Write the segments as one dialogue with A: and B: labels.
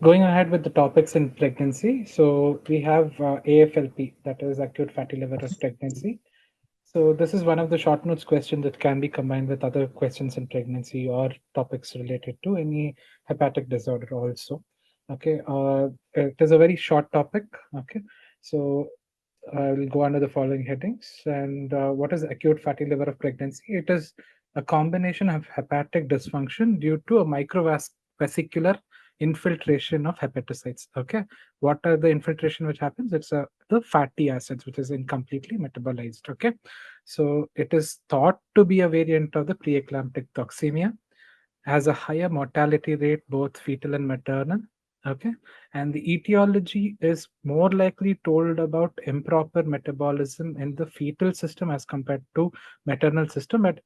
A: Going ahead with the topics in pregnancy, so we have AFLP, that is acute fatty liver of pregnancy. So this is one of the short notes questions that can be combined with other questions in pregnancy or topics related to any hepatic disorder also. Okay, it is a very short topic. Okay, so I'll go under the following headings. And what is acute fatty liver of pregnancy? It is a combination of hepatic dysfunction due to a microvesicular infiltration of hepatocytes. Okay, what are the infiltration which happens? It's the fatty acids which is incompletely metabolized. Okay, so it is thought to be a variant of the preeclamptic toxemia, has a higher mortality rate, both fetal and maternal. Okay, and the etiology is more likely told about improper metabolism in the fetal system as compared to maternal system, but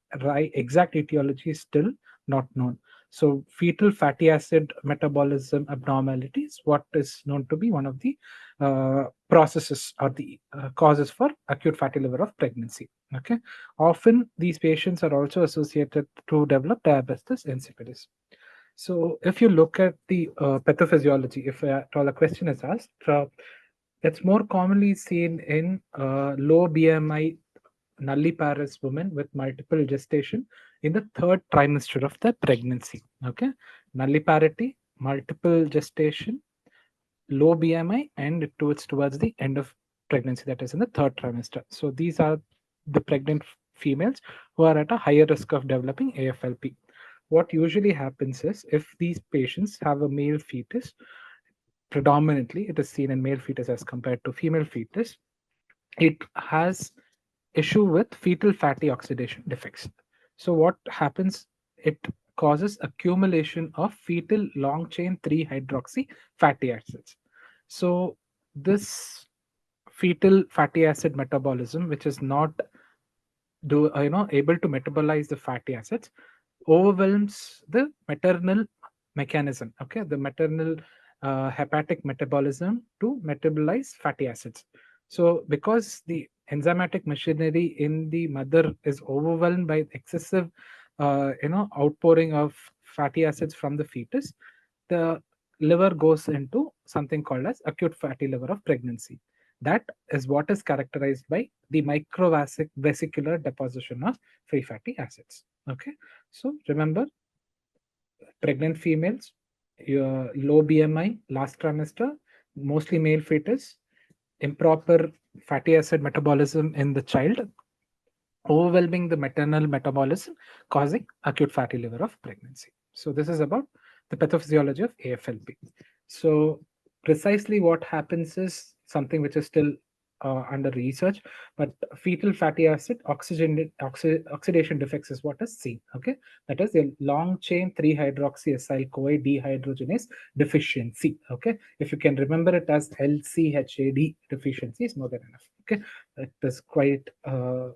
A: exact etiology is still not known. So, fetal fatty acid metabolism abnormality is what is known to be one of the processes or the causes for acute fatty liver of pregnancy. Okay, often these patients are also associated to develop diabetes insipidus. So, if you look at the pathophysiology, if at all a question is asked, it's more commonly seen in low BMI nulliparous women with multiple gestation in the third trimester of their pregnancy. Okay, nulliparity, multiple gestation, low BMI, and towards the end of pregnancy, that is in the third trimester. So these are the pregnant females who are at a higher risk of developing AFLP. What usually happens is if these patients have a male fetus, predominantly it is seen in male fetus as compared to female fetus, it has issue with fetal fatty oxidation defects. So what happens? It causes accumulation of fetal long chain 3 hydroxy fatty acids. So this fetal fatty acid metabolism, which is not able to metabolize the fatty acids, overwhelms the maternal mechanism. Okay, the maternal hepatic metabolism to metabolize fatty acids. So because the enzymatic machinery in the mother is overwhelmed by excessive outpouring of fatty acids from the fetus, the liver goes into something called as acute fatty liver of pregnancy. That is what is characterized by the microvesicular deposition of free fatty acids. Okay, so remember, pregnant females, your low BMI, last trimester, mostly male fetus, improper fatty acid metabolism in the child, overwhelming the maternal metabolism, causing acute fatty liver of pregnancy. So this is about the pathophysiology of AFLP. So precisely what happens is something which is still under research, but fetal fatty acid oxidation defects is what is seen. Okay, that is the long chain 3 hydroxyacyl CoA dehydrogenase deficiency. Okay, if you can remember it as LCHAD deficiency is more than enough. Okay, it is quite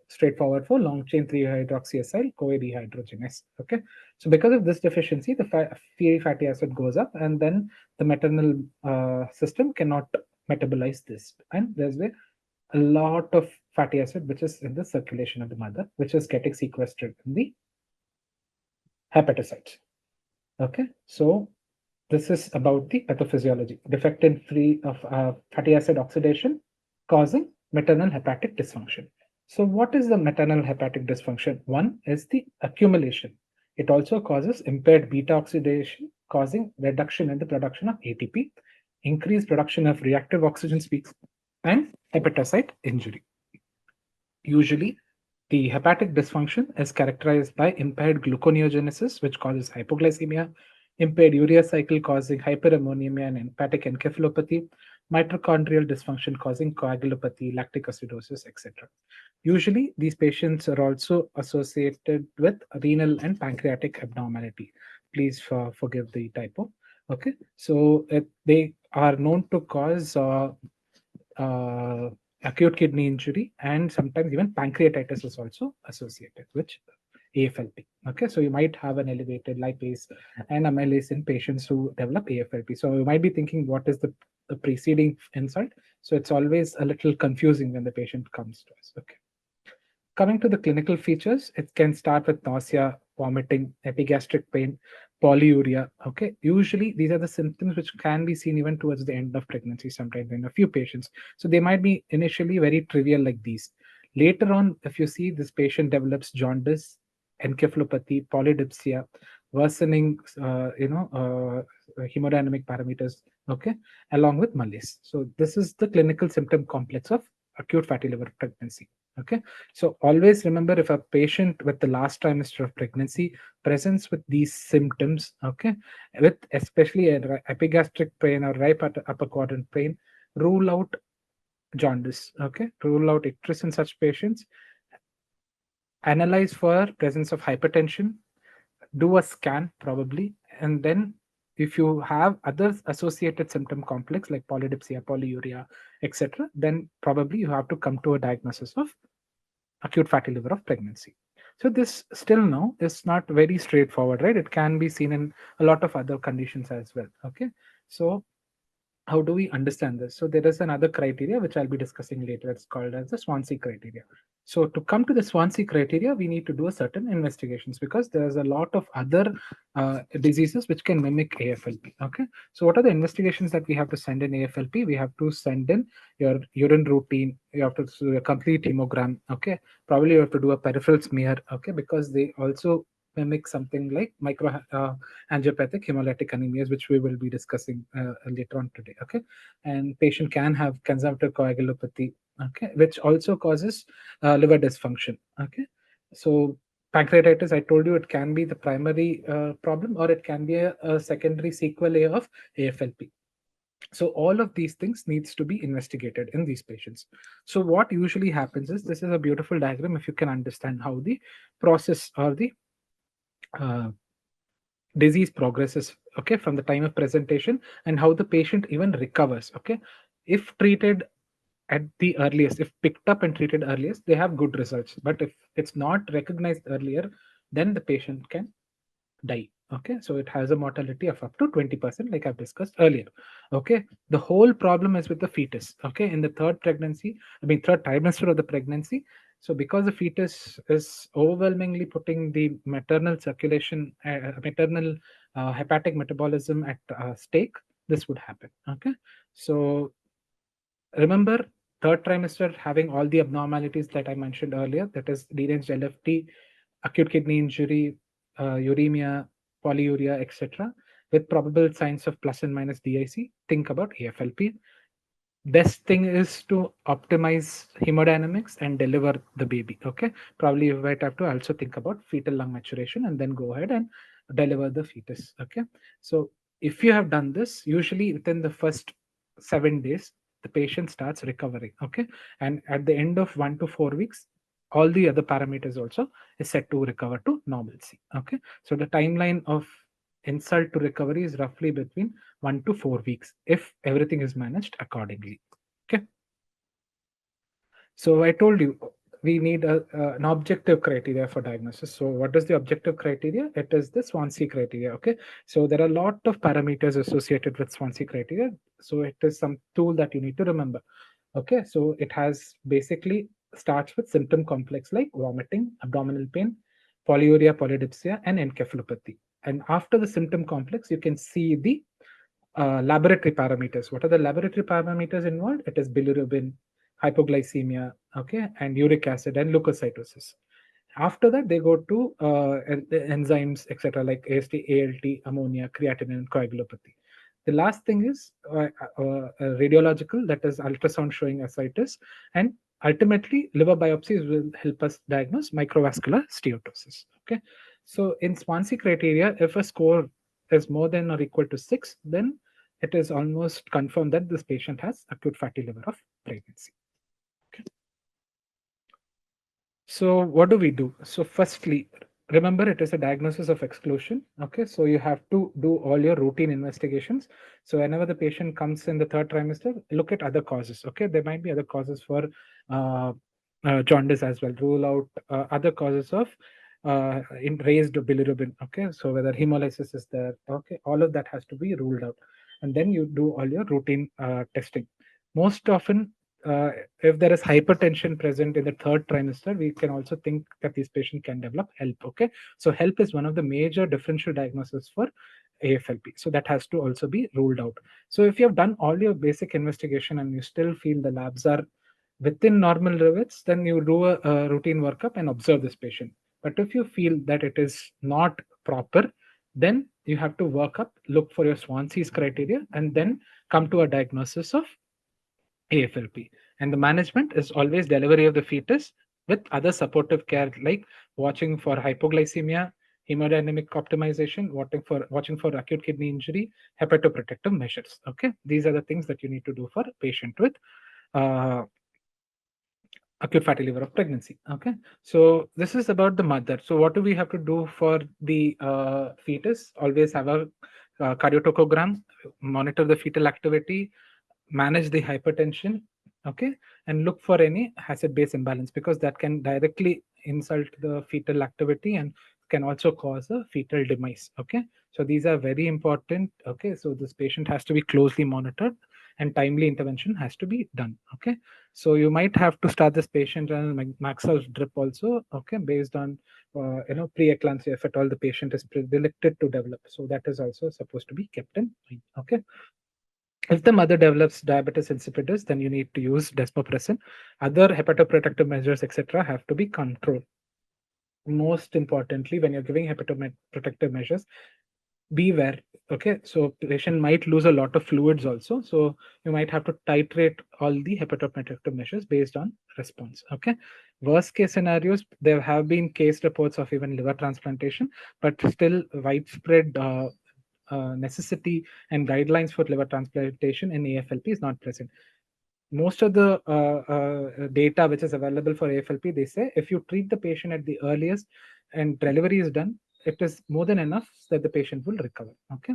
A: straightforward for long chain 3 hydroxyacyl CoA dehydrogenase. Okay, so because of this deficiency, the free fatty acid goes up, and then the maternal system cannot metabolize this, and there's a lot of fatty acid which is in the circulation of the mother, which is getting sequestered in the hepatocytes. Okay, so this is about the pathophysiology. Defect in free of fatty acid oxidation causing maternal hepatic dysfunction. So, what is the maternal hepatic dysfunction? One is the accumulation. It also causes impaired beta oxidation, causing reduction in the production of ATP, increased production of reactive oxygen species, and hepatocyte injury. Usually, the hepatic dysfunction is characterized by impaired gluconeogenesis, which causes hypoglycemia, impaired urea cycle causing hyperammonemia and hepatic encephalopathy, mitochondrial dysfunction causing coagulopathy, lactic acidosis, etc. Usually, these patients are also associated with renal and pancreatic abnormality. Please forgive the typo. Okay, so they are known to cause uh, acute kidney injury, and sometimes even pancreatitis is also associated with AFLP. Okay, so you might have an elevated lipase and amylase in patients who develop AFLP. So you might be thinking, what is the preceding insult? So it's always a little confusing when the patient comes to us. Okay. Coming to the clinical features, it can start with nausea, vomiting, epigastric pain, polyuria. Okay, usually these are the symptoms which can be seen even towards the end of pregnancy, sometimes in a few patients. So they might be initially very trivial like these. Later on, if you see this patient develops jaundice, encephalopathy, polydipsia, worsening, hemodynamic parameters, okay, along with malaise. So this is the clinical symptom complex of acute fatty liver pregnancy. Okay, so always remember, if a patient with the last trimester of pregnancy presents with these symptoms, okay, with especially epigastric pain or right upper quadrant pain, rule out jaundice. Okay, rule out icterus in such patients. Analyze for presence of hypertension, do a scan probably, and then if you have other associated symptom complex like polydipsia, polyuria, etc., then probably you have to come to a diagnosis of acute fatty liver of pregnancy. So this still now is not very straightforward, right? It can be seen in a lot of other conditions as well. Okay, so how do we understand this? So there is another criteria which I'll be discussing later. It's called as the Swansea criteria. So to come to the Swansea criteria, we need to do a certain investigations because there's a lot of other diseases which can mimic AFLP. Okay. So what are the investigations that we have to send in AFLP? We have to send in your urine routine. You have to do a complete hemogram. Okay. Probably you have to do a peripheral smear. Okay. Because they also mimic something like micro angiopathic hemolytic anemias, which we will be discussing later on today. Okay, and patient can have consumptive coagulopathy. Okay, which also causes liver dysfunction. Okay, so pancreatitis, I told you, it can be the primary problem, or it can be a secondary sequelae of AFLP. So all of these things needs to be investigated in these patients. So what usually happens is, this is a beautiful diagram if you can understand how the process or the uh, disease progresses, okay, from the time of presentation, and how the patient even recovers. Okay, if treated at the earliest, if picked up and treated earliest, they have good results, but if it's not recognized earlier, then the patient can die. Okay, so it has a mortality of up to 20%, like I've discussed earlier. Okay, the whole problem is with the fetus. Okay, in the third trimester of the pregnancy. So because the fetus is overwhelmingly putting the maternal circulation, maternal hepatic metabolism at stake, this would happen. Okay, so remember, third trimester having all the abnormalities that I mentioned earlier, that is deranged LFT, acute kidney injury, uremia, polyuria, etc., with probable signs of plus and minus DIC. Think about AFLP. Best thing is to optimize hemodynamics and deliver the baby. Okay, probably you might have to also think about fetal lung maturation and then go ahead and deliver the fetus. Okay, so if you have done this, usually within the first 7 days the patient starts recovering. Okay, and at the end of 1 to 4 weeks, all the other parameters also is set to recover to normalcy. Okay, so the timeline of insult to recovery is roughly between 1 to 4 weeks if everything is managed accordingly. Okay. So I told you we need an objective criteria for diagnosis. So what is the objective criteria? It is the Swansea criteria. Okay. So there are a lot of parameters associated with Swansea criteria. So it is some tool that you need to remember. Okay. So it has basically starts with symptom complex like vomiting, abdominal pain, polyuria, polydipsia, and encephalopathy. And after the symptom complex, you can see the laboratory parameters. What are the laboratory parameters involved? It is bilirubin, hypoglycemia, okay, and uric acid and leukocytosis. After that, they go to enzymes, etc., like AST, ALT, ammonia, creatinine, and coagulopathy. The last thing is radiological, that is ultrasound showing ascites, and ultimately liver biopsies will help us diagnose microvascular steatosis. Okay, so in Swansea criteria, if a score is more than or equal to 6, then it is almost confirmed that this patient has acute fatty liver of pregnancy. Okay. So what do we do? So firstly, remember, it is a diagnosis of exclusion. Okay, so you have to do all your routine investigations. So whenever the patient comes in the third trimester, look at other causes. Okay, there might be other causes for uh, jaundice as well. Rule out other causes of in raised bilirubin. Okay, so whether hemolysis is there. Okay, all of that has to be ruled out, and then you do all your routine testing. Most often, if there is hypertension present in the third trimester, we can also think that this patient can develop HELP. Okay, so HELP is one of the major differential diagnoses for AFLP. So that has to also be ruled out. So if you have done all your basic investigation and you still feel the labs are within normal limits, then you do a routine workup and observe this patient. But if you feel that it is not proper, then you have to work up, look for your Swansea's criteria, and then come to a diagnosis of AFLP. And the management is always delivery of the fetus with other supportive care like watching for hypoglycemia, hemodynamic optimization, watching for acute kidney injury, hepatoprotective measures. Okay, these are the things that you need to do for a patient with uh, acute fatty liver of pregnancy. Okay, so this is about the mother. So what do we have to do for the fetus? Always have a cardiotocogram, monitor the fetal activity, manage the hypertension, okay, and look for any acid base imbalance, because that can directly insult the fetal activity and can also cause a fetal demise. Okay, so these are very important. Okay, so this patient has to be closely monitored and timely intervention has to be done. Okay, so you might have to start this patient on Maxwell's drip also, okay, based on pre-eclampsia if at all the patient is predicted to develop. So that is also supposed to be kept in mind. Okay, if the mother develops diabetes insipidus, then you need to use desmopressin. Other hepatoprotective measures, etc., have to be controlled. Most importantly, when you're giving hepatoprotective measures, beware. Okay, so patient might lose a lot of fluids also, so you might have to titrate all the hepatoprotective measures based on response. Okay, worst case scenarios, there have been case reports of even liver transplantation, but still widespread necessity and guidelines for liver transplantation in AFLP is not present. Most of the data which is available for AFLP, they say if you treat the patient at the earliest and delivery is done, it is more than enough that the patient will recover. Okay.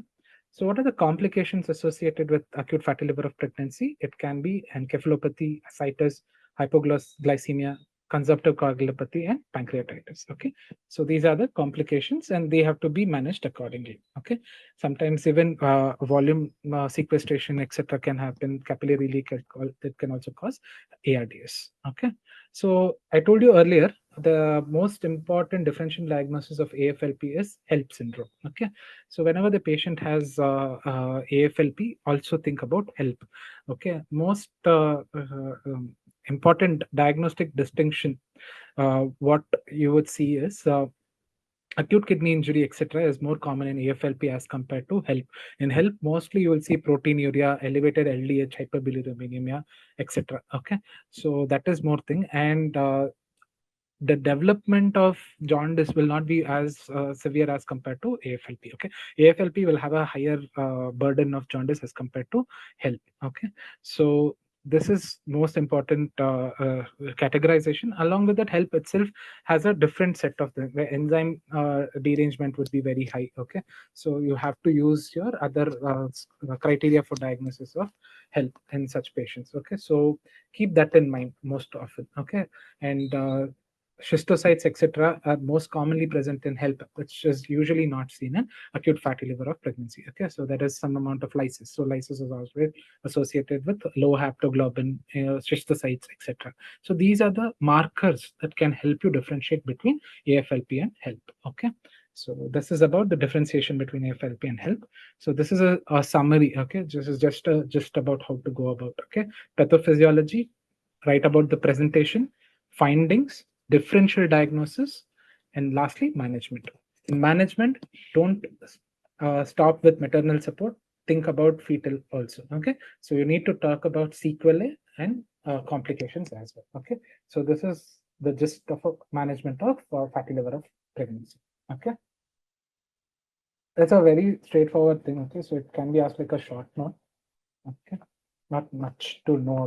A: So what are the complications associated with acute fatty liver of pregnancy? It can be encephalopathy, ascites, hypoglycemia, consumptive coagulopathy, and pancreatitis. Okay, so these are the complications, and they have to be managed accordingly. Okay, sometimes even volume sequestration, etc., can happen. Capillary leak that can also cause ARDS. Okay, so I told you earlier the most important differential diagnosis of AFLP is HELP syndrome. Okay, so whenever the patient has AFLP, also think about HELP. Okay, most important diagnostic distinction, what you would see is acute kidney injury, etc., is more common in AFLP as compared to HELP. In HELP, mostly you will see proteinuria, elevated LDH, hyperbilirubinemia, etc. Okay, so that is more thing, and the development of jaundice will not be as severe as compared to AFLP. Okay, AFLP will have a higher burden of jaundice as compared to HELP. Okay, so this is most important categorization. Along with that, HELP itself has a different set of the enzyme derangement would be very high. Okay, so you have to use your other criteria for diagnosis of HELP in such patients. Okay, so keep that in mind most often. Okay, and schistocytes, etc., are most commonly present in HELP, which is usually not seen in acute fatty liver of pregnancy. Okay, so there is some amount of lysis. So lysis is also associated with low haptoglobin, schistocytes, etc. So these are the markers that can help you differentiate between AFLP and HELP. Okay, so this is about the differentiation between AFLP and HELP. So this is a summary. Okay, this is just about how to go about. Okay, pathophysiology, write about the presentation, findings, differential diagnosis, and lastly, management. In management, don't stop with maternal support. Think about fetal also. Okay, so you need to talk about sequelae and complications as well. Okay, so this is the gist of management of fatty liver of pregnancy. Okay, that's a very straightforward thing. Okay, so it can be asked like a short note. Okay, not much to know about.